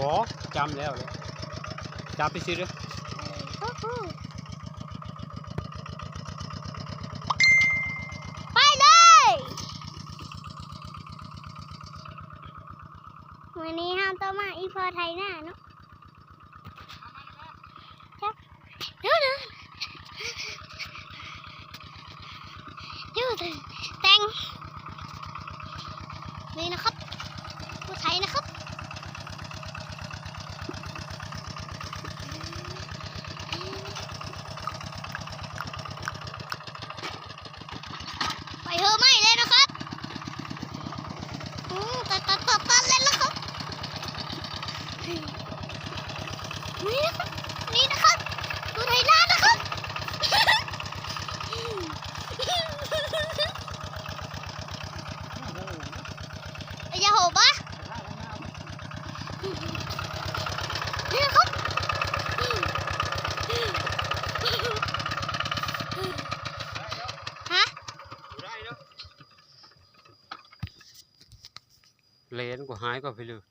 บ่จำแล้วเลยจับไปซื้อเด้อไปเลยวันนี้ห้ามต่อมาอีพอไทยหน้าเนาะจับเดี๋ยวแตงนี่นะครับผู้ไทยนะครับไปเถอะไม่เลยนะครับตัดเลยนะครับนี่นะครับผู้ไทยหน้านะครับอย่าโหบะนี่นะครับฮะเลนก็หายก็ไปเลย